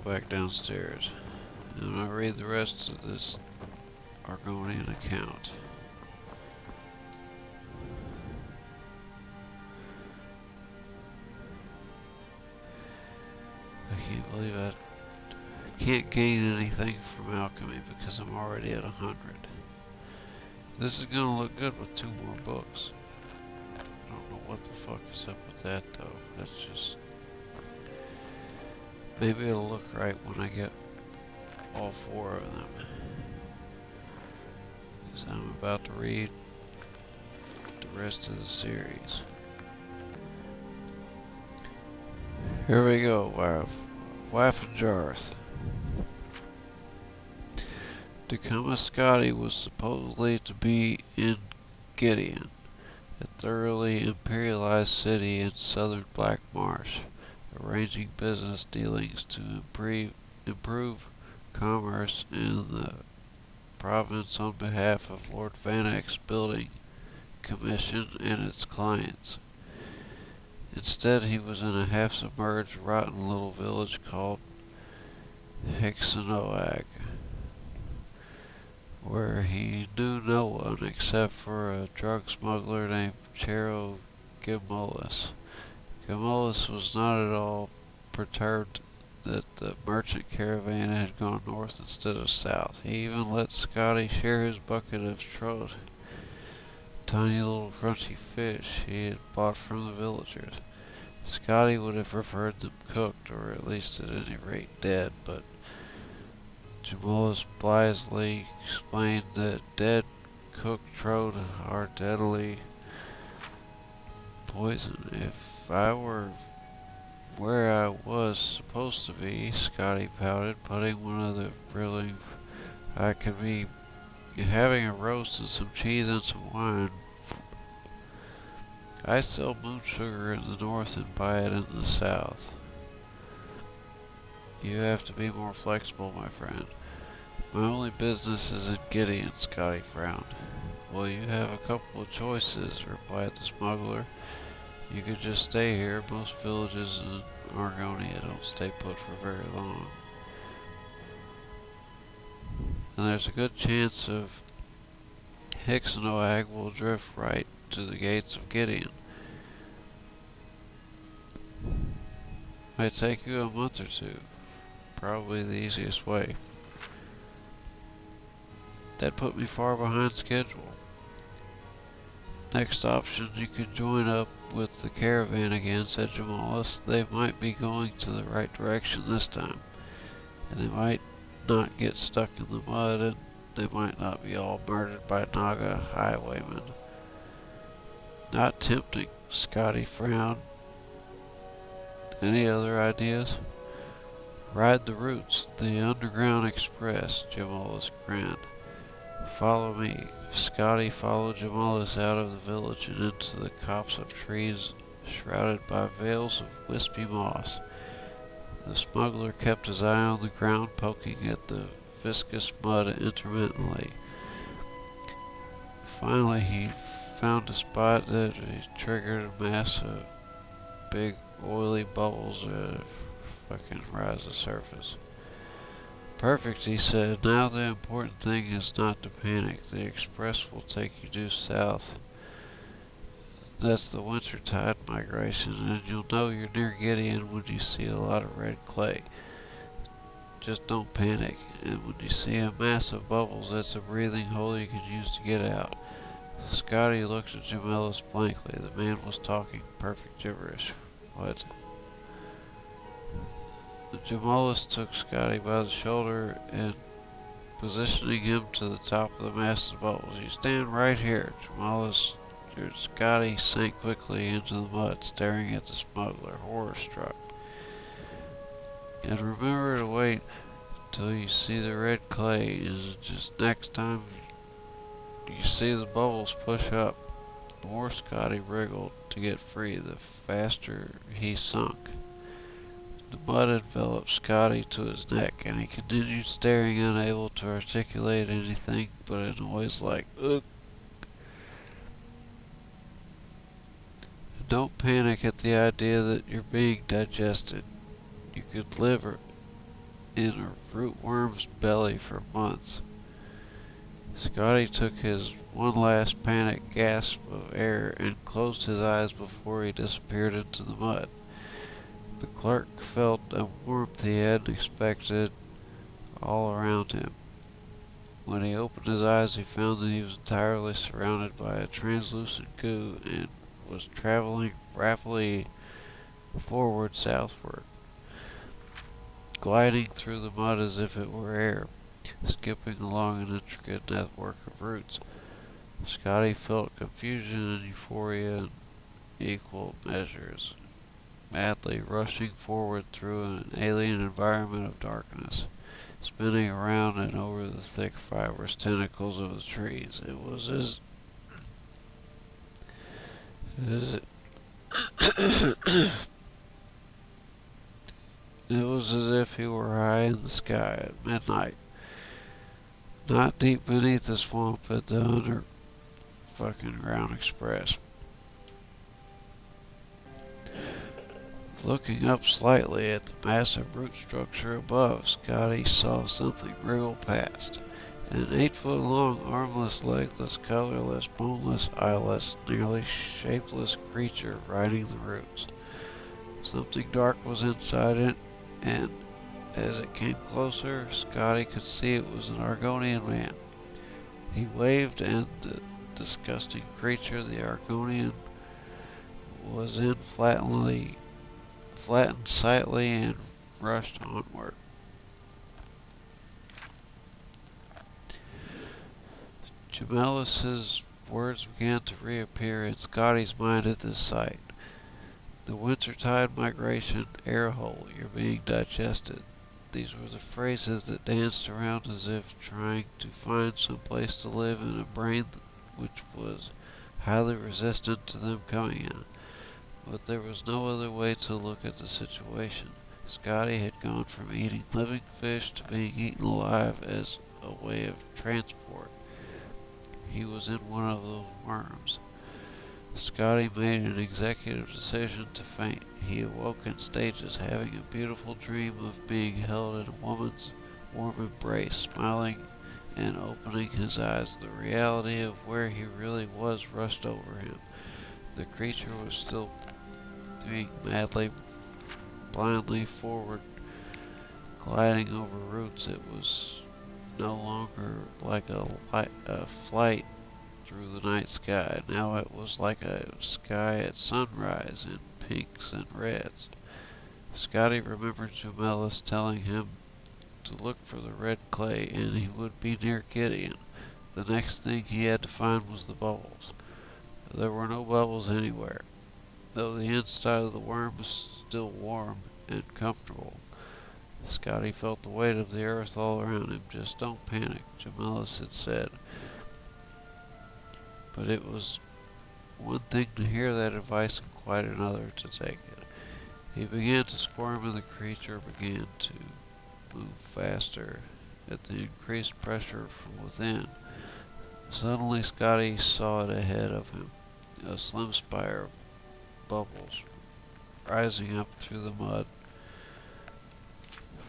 back downstairs. And when I read the rest of this Argonian account. I can't believe I can't gain anything from alchemy because I'm already at 100. This is gonna look good with 2 more books. I don't know what the fuck is up with that though. That's just... Maybe it'll look right when I get all 4 of them. Because I'm about to read the rest of the series. Here we go, Wife and Jarth. Tacoma Scotty was supposedly to be in Gideon, a thoroughly imperialized city in southern Black Marsh, arranging business dealings to improve commerce in the province on behalf of Lord Vanek's building commission and its clients. Instead, he was in a half-submerged, rotten little village called Hexenoag, where he knew no one except for a drug smuggler named Chero Gimulus. Gimulus was not at all perturbed that the merchant caravan had gone north instead of south. He even let Scotty share his bucket of trout, tiny little crunchy fish he had bought from the villagers. Scotty would have preferred them cooked, or at least at any rate dead, but Jamulus blithely explained that dead cooked trout are deadly poison. If I were where I was supposed to be, Scotty pouted, putting one of the grilling, I could be having a roast and some cheese and some wine. I sell moon sugar in the north and buy it in the south. You have to be more flexible, my friend. My only business is in Gideon, Scotty frowned. Well, you have a couple of choices, replied the smuggler. You could just stay here. Most villages in Argonia don't stay put for very long. And there's a good chance of Hexenoag will drift right to the gates of Gideon. Might take you a month or 2. Probably the easiest way. That put me far behind schedule. Next option, you could join up with the caravan again, said Jamulus. They might be going to the right direction this time. And they might not get stuck in the mud, and they might not be all murdered by Naga highwaymen. Not tempting, Scotty frowned. Any other ideas? Ride the routes, the Underground Express, Jamulus grinned. Follow me. Scotty followed Jamulus out of the village and into the copse of trees shrouded by veils of wispy moss. The smuggler kept his eye on the ground, poking at the viscous mud intermittently. Finally, he found a spot that triggered a mass of big oily bubbles that fucking rise to the surface. Perfect, he said. Now the important thing is not to panic. The express will take you due south. That's the wintertide migration, and you'll know you're near Gideon when you see a lot of red clay. Just don't panic, and when you see a mass of bubbles, that's a breathing hole you can use to get out. Scotty looked at Jamulus blankly. The man was talking perfect gibberish. What? Jamulus took Scotty by the shoulder and positioning him to the top of the mass of bubbles. You stand right here. Jamulus. Scotty sank quickly into the mud, staring at the smuggler, horror struck. And remember to wait till you see the red clay. Is just next time you see the bubbles push up. The more Scotty wriggled to get free, the faster he sunk. The mud enveloped Scotty to his neck, and he continued staring, unable to articulate anything but a noise like ugh. Don't panic at the idea that you're being digested. You could live in a rootworm's belly for months. Scotty took his one last panic gasp of air and closed his eyes before he disappeared into the mud. The clerk felt a warmth he hadn't expected all around him. When he opened his eyes, he found that he was entirely surrounded by a translucent goo and was traveling rapidly forward southward, gliding through the mud as if it were air, skipping along an intricate network of roots. Scotty felt confusion and euphoria in equal measures, madly rushing forward through an alien environment of darkness, spinning around and over the thick fibrous tentacles of the trees. It was as if he were high in the sky at midnight, not deep beneath the swamp at the under fucking ground express. Looking up slightly at the massive root structure above, Scotty saw something wriggle past. An 8-foot-long, armless, legless, colorless, boneless, eyeless, nearly shapeless creature riding the roots. Something dark was inside it, and as it came closer, Scotty could see it was an Argonian man. He waved, and the disgusting creature, the Argonian, was in flattened slightly and rushed onward. Jamelis's words began to reappear in Scotty's mind at this sight. The wintertide migration, air hole, you're being digested. These were the phrases that danced around as if trying to find some place to live in a brain which was highly resistant to them coming in. But there was no other way to look at the situation. Scotty had gone from eating living fish to being eaten alive as a way of transport. He was in one of those worms. Scotty made an executive decision to faint. He awoke in stages, having a beautiful dream of being held in a woman's warm embrace, smiling and opening his eyes. The reality of where he really was rushed over him. The creature was still doing madly, blindly forward, gliding over roots. It was no longer like a flight through the night sky. Now it was like a sky at sunrise in pinks and reds. Scotty remembered Jamelis telling him to look for the red clay and he would be near Gideon. The next thing he had to find was the bubbles. There were no bubbles anywhere, though the inside of the worm was still warm and comfortable. Scotty felt the weight of the earth all around him. Just don't panic, Jamelis had said. But it was one thing to hear that advice and quite another to take it. He began to squirm and the creature began to move faster at the increased pressure from within. Suddenly Scotty saw it ahead of him, a slim spire of bubbles rising up through the mud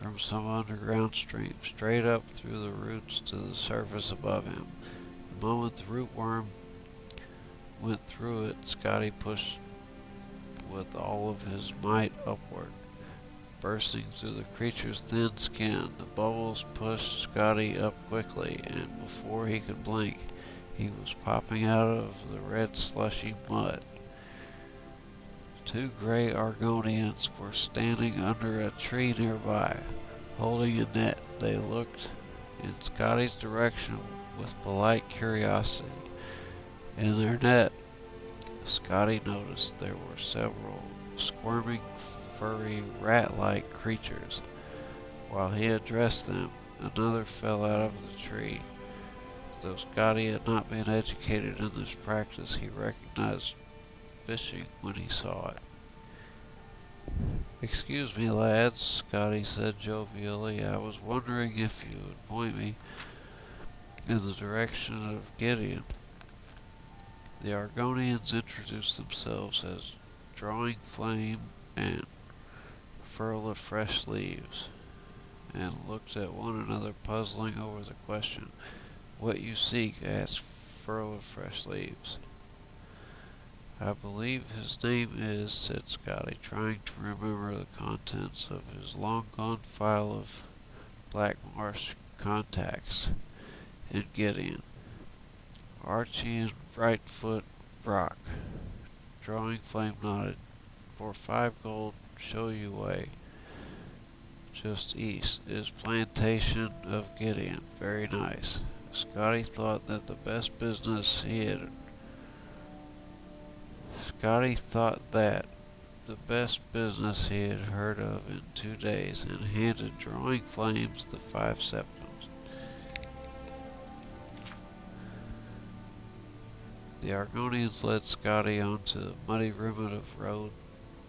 from some underground stream, straight up through the roots to the surface above him. The moment the rootworm went through it, Scotty pushed with all of his might upward, bursting through the creature's thin skin. The bubbles pushed Scotty up quickly, and before he could blink, he was popping out of the red slushy mud. 2 gray Argonians were standing under a tree nearby, holding a net. They looked in Scotty's direction with polite curiosity. In their net, Scotty noticed there were several squirming, furry, rat-like creatures. While he addressed them, another fell out of the tree. Though Scotty had not been educated in this practice, he recognized fishing when he saw it. "Excuse me, lads," Scotty said jovially. "I was wondering if you would point me in the direction of Gideon." The Argonians introduced themselves as Drawing Flame and Furl of Fresh Leaves, and looked at one another, puzzling over the question. "What you seek?" asked Furl of Fresh Leaves. "I believe his name is," said Scotty, trying to remember the contents of his long-gone file of Black Marsh contacts, "in Gideon. Archie and Rightfoot Rock." Drawing Flame nodded. "For 5 gold, show you way. Just east is Plantation of Gideon. Very nice." Scotty thought that the best business he had heard of in 2 days, and handed Drawing Flames the 5 septums. The Argonians led Scotty onto the muddy ribbon of road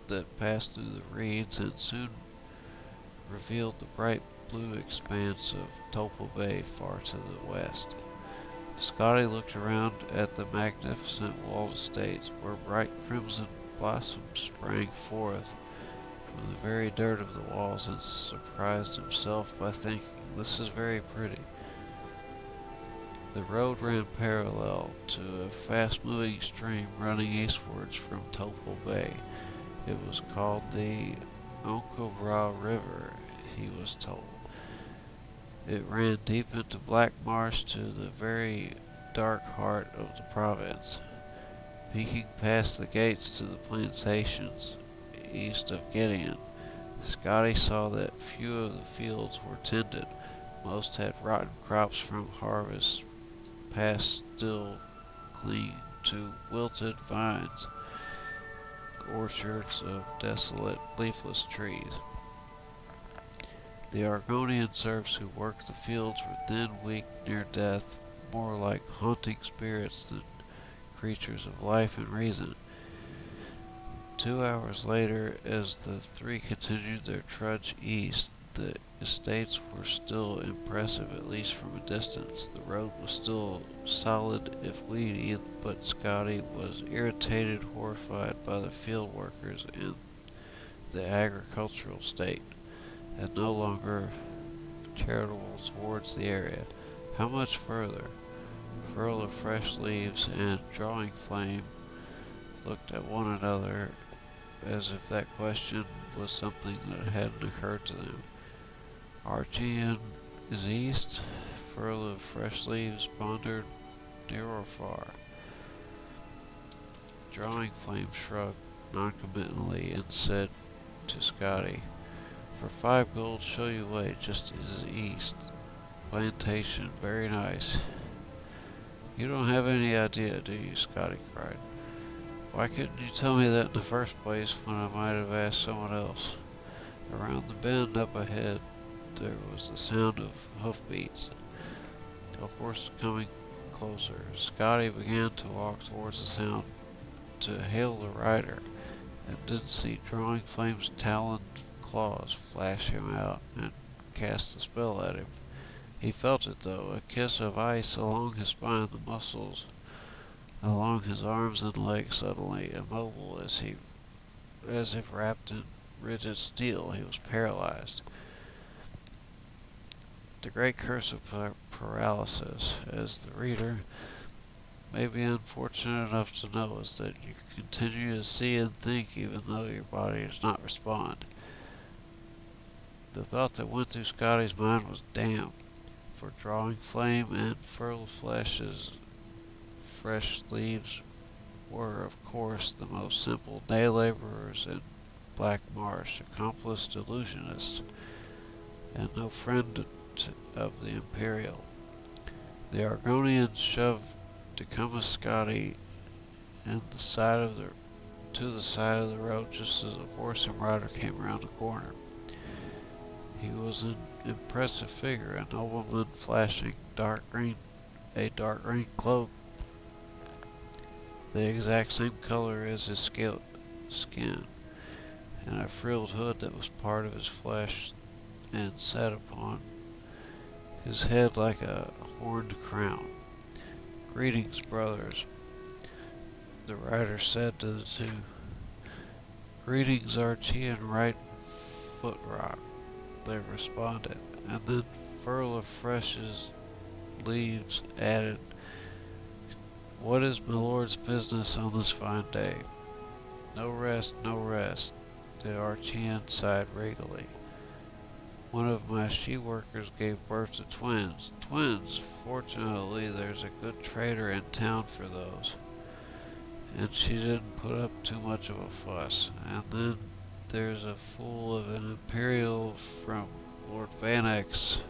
that passed through the reeds and soon revealed the bright blue expanse of Topal Bay far to the west. Scotty looked around at the magnificent walled estates, where bright crimson blossoms sprang forth from the very dirt of the walls, and surprised himself by thinking, "This is very pretty." The road ran parallel to a fast-moving stream running eastwards from Topal Bay. It was called the Onkobra River, he was told. It ran deep into Black Marsh to the very dark heart of the province, peeking past the gates to the plantations east of Gideon. Scotty saw that few of the fields were tended. Most had rotten crops from harvest, past still cling to wilted vines, orchards of desolate, leafless trees. The Argonian serfs who worked the fields were thin, weak, near death, more like haunting spirits than creatures of life and reason. 2 hours later, as the three continued their trudge east, the estates were still impressive, at least from a distance. The road was still solid, if weedy, but Scotty was irritated, horrified by the field workers in the agricultural state, and no longer charitable towards the area. How much further? Furl of Fresh Leaves and Drawing Flame looked at one another as if that question was something that hadn't occurred to them. Archie is east? Furl of Fresh Leaves pondered. Near or far? Drawing Flame shrugged noncommittally and said to Scotty, "For 5 gold, show you way, just as east. Plantation, very nice." "You don't have any idea, do you?" Scotty cried. "Why couldn't you tell me that in the first place when I might have asked someone else?" Around the bend up ahead, there was the sound of hoofbeats. A horse coming closer. Scotty began to walk towards the sound to hail the rider, and didn't see Drawing Flame's taloned claws flash him out and cast the spell at him. He felt it, though, a kiss of ice along his spine, the muscles along his arms and legs suddenly immobile, as if wrapped in rigid steel. He was paralyzed. The great curse of paralysis, as the reader may be unfortunate enough to know, is that you continue to see and think even though your body does not respond. The thought that went through Scotty's mind was damn, for Drawing Flame and Furl of Fresh Leaves were, of course, the most simple day laborers in Black Marsh, accomplished illusionists, and no friend of the Imperial. The Argonians shoved Decumus Scotty to the side of the road just as the horse and rider came around the corner. He was an impressive figure, a nobleman flashing a dark green cloak, the exact same color as his skin, and a frilled hood that was part of his flesh and sat upon his head like a horned crown. "Greetings, brothers," the rider said to the two. "Greetings, Archie and Rightfoot Rock." they responded, and then furl of fresh's leaves added, "What is my lord's business on this fine day?" "No rest, no rest," the Archean sighed regally. "One of my she-workers gave birth to twins. Twins! Fortunately, there's a good trader in town for those. And she didn't put up too much of a fuss. And then there's a fool of an Imperial from Lord Vanek's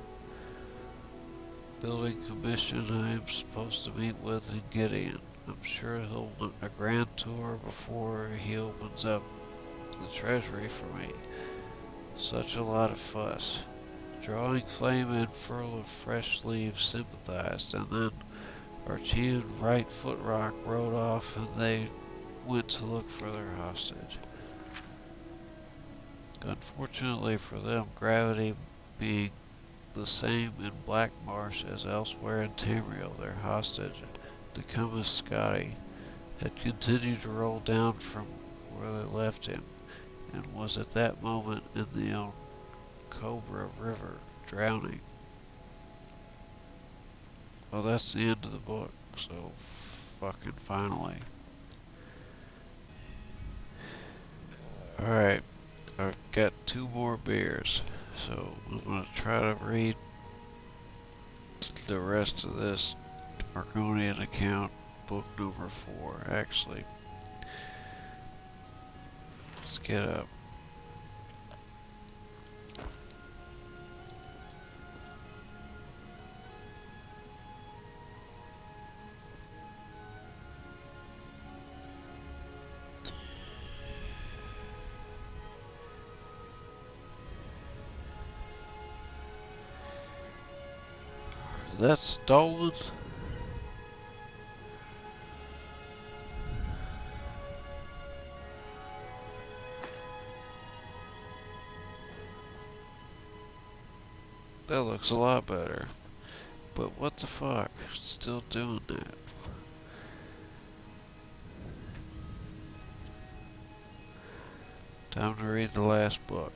building commission I am supposed to meet with in Gideon. I'm sure he'll want a grand tour before he opens up the treasury for me. Such a lot of fuss." Drawing Flame and Furl of Fresh Leaves sympathized, and then Archie and Right Foot Rock rode off, and they went to look for their hostage. Unfortunately for them, gravity being the same in Black Marsh as elsewhere in Tamriel, their hostage, the Cumas Scotty, had continued to roll down from where they left him, and was at that moment in the Cobra River, drowning. Well, that's the end of the book, so fucking finally. Alright, I've got 2 more beers, so I'm gonna try to read the rest of this Argonian account, book number 4, actually. Let's get up. That's stolen. That looks a lot better. But what the fuck? It's still doing that. Time to read the last book.